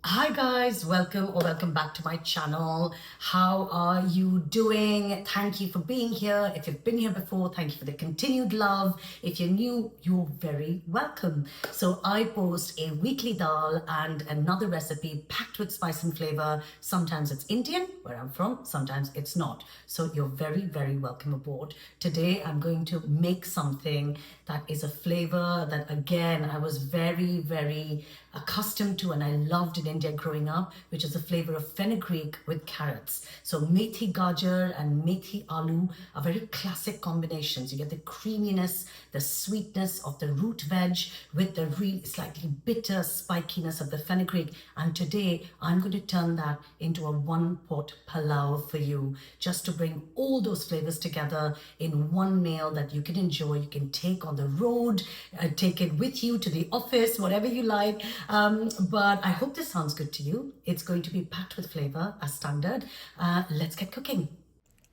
Hi guys, welcome back to my channel. How are you doing? Thank you for being here. If you've been here before, thank you for the continued love. If you're new, you're very welcome. So I post a weekly dal and another recipe packed with spice and flavor. Sometimes it's Indian, where I'm from, sometimes it's not. So you're very welcome aboard. Today I'm going to make something that is a flavor that again I was very accustomed to and I loved in India growing up, which is the flavor of fenugreek with carrots. So methi gajar and methi aloo are very classic combinations. You get the creaminess, the sweetness of the root veg with the really slightly bitter spikiness of the fenugreek. And today I'm going to turn that into a one-pot pulao for you, just to bring all those flavors together in one meal that you can enjoy. You can take on the road, take it with you to the office, whatever you like. But I hope this sounds good to you. It's going to be packed with flavor as standard. Let's get cooking.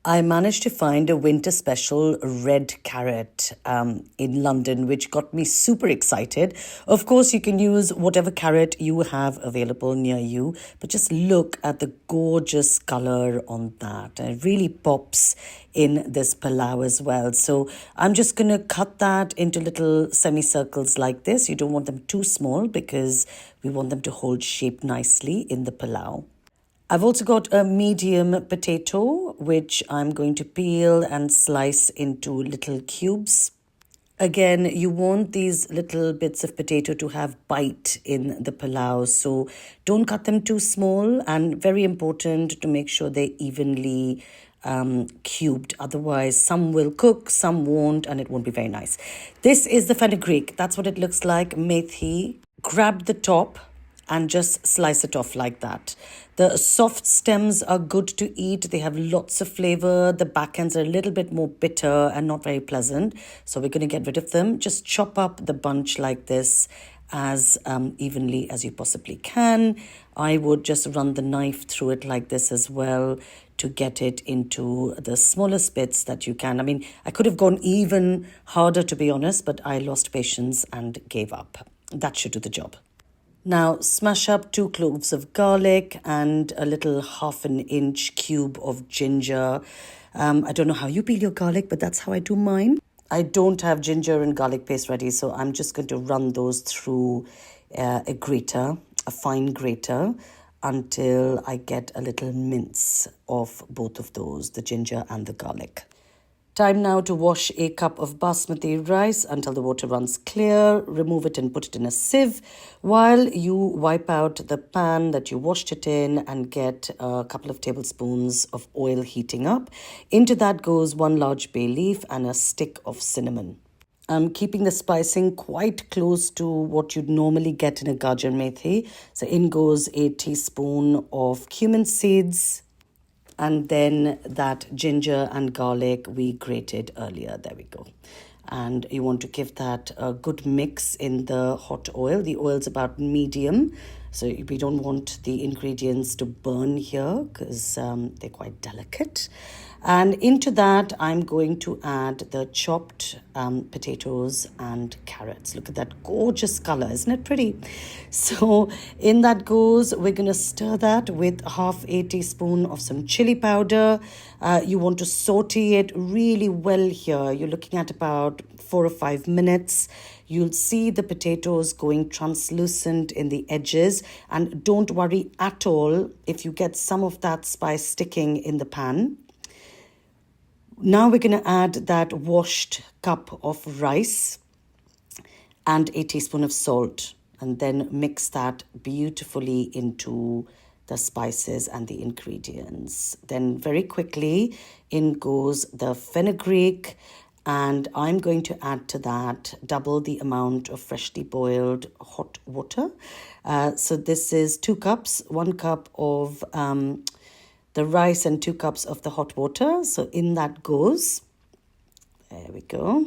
I managed to find a winter special red carrot in London, which got me super excited. Of course, you can use whatever carrot you have available near you, but just look at the gorgeous color on that. And it really pops in this pulao as well. So I'm just going to cut that into little semicircles like this. You don't want them too small because we want them to hold shape nicely in the pulao. I've also got a medium potato, which I'm going to peel and slice into little cubes. Again, you want these little bits of potato to have bite in the pulao, so don't cut them too small, and very important to make sure they're evenly cubed. Otherwise, some will cook, some won't, and it won't be very nice. This is the fenugreek. That's what it looks like. Methi. Grab the top and just slice it off like that. The soft stems are good to eat. They have lots of flavor. The back ends are a little bit more bitter and not very pleasant. So we're going to get rid of them. Just chop up the bunch like this as evenly as you possibly can. I would just run the knife through it like this as well to get it into the smallest bits that you can. I mean, I could have gone even harder, to be honest, but I lost patience and gave up. That should do the job. Now smash up 2 cloves of garlic and a little 1/2 inch cube of ginger. I don't know how you peel your garlic, but that's how I do mine. I don't have ginger and garlic paste ready, so I'm just going to run those through a grater, a fine grater, until I get a little mince of both of those, the ginger and the garlic. Time now to wash a cup of basmati rice until the water runs clear. Remove it and put it in a sieve while you wipe out the pan that you washed it in and get a couple of tablespoons of oil heating up. Into that goes 1 large bay leaf and a stick of cinnamon. I'm keeping the spicing quite close to what you'd normally get in a gajar methi. So in goes a teaspoon of cumin seeds, and then that ginger and garlic we grated earlier. There we go. And you want to give that a good mix in the hot oil. The oil's about medium, so we don't want the ingredients to burn here because they're quite delicate. And into that, I'm going to add the chopped potatoes and carrots. Look at that gorgeous color. Isn't it pretty? So in that goes, we're going to stir that with 1/2 teaspoon of some chili powder. You want to saute it really well here. You're looking at about 4 or 5 minutes. You'll see the potatoes going translucent in the edges. And don't worry at all if you get some of that spice sticking in the pan. Now we're going to add that washed cup of rice and a teaspoon of salt, and then mix that beautifully into the spices and the ingredients. Then very quickly in goes the fenugreek, and I'm going to add to that double the amount of freshly boiled hot water. So this is 2 cups, 1 cup of the rice and 2 cups of the hot water. So in that goes. There we go.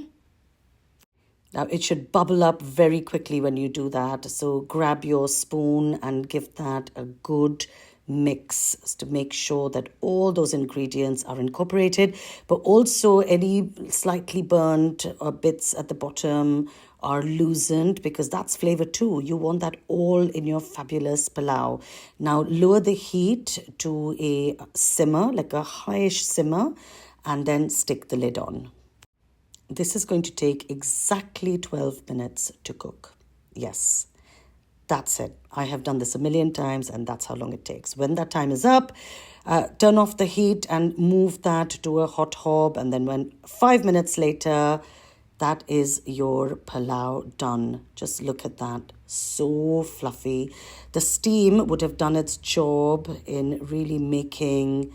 Now it should bubble up very quickly when you do that. So grab your spoon and give that a good mix to make sure that all those ingredients are incorporated, but also any slightly burnt bits at the bottom are loosened, because that's flavor too. You want that all in your fabulous pulao. Now lower the heat to a simmer, like a highish simmer, and then stick the lid on. This is going to take exactly 12 minutes to cook. Yes, that's it. I have done this a million times, and that's how long it takes. When that time is up, turn off the heat and move that to a hot hob. And then when 5 minutes later, that is your pulao done. Just look at that. So fluffy. The steam would have done its job in really making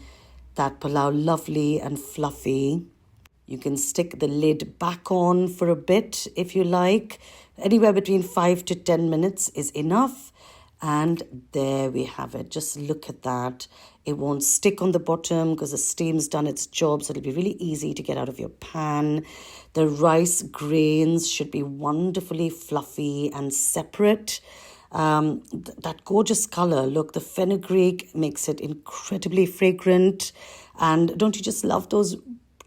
that pulao lovely and fluffy. You can stick the lid back on for a bit if you like. Anywhere between 5 to 10 minutes is enough. And there we have it. Just look at that. It won't stick on the bottom because the steam's done its job. So it'll be really easy to get out of your pan. The rice grains should be wonderfully fluffy and separate. That gorgeous color, look, the fenugreek makes it incredibly fragrant. And don't you just love those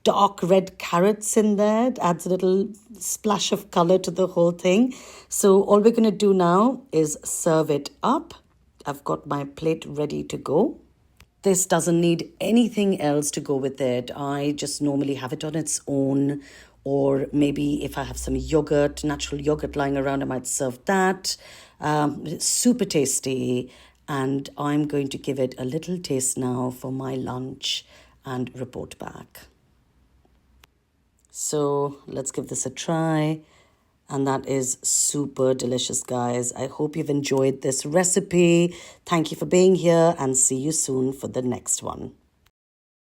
dark red carrots in there? It adds a little splash of color to the whole thing. So all we're going to do now is serve it up. I've got my plate ready to go. This doesn't need anything else to go with it. I just normally have it on its own, or maybe if I have some yogurt, natural yogurt lying around, I might serve that. It's super tasty, and I'm going to give it a little taste now for my lunch and report back. So let's give this a try. And that is super delicious, guys. I hope you've enjoyed this recipe. Thank you for being here, and see you soon for the next one.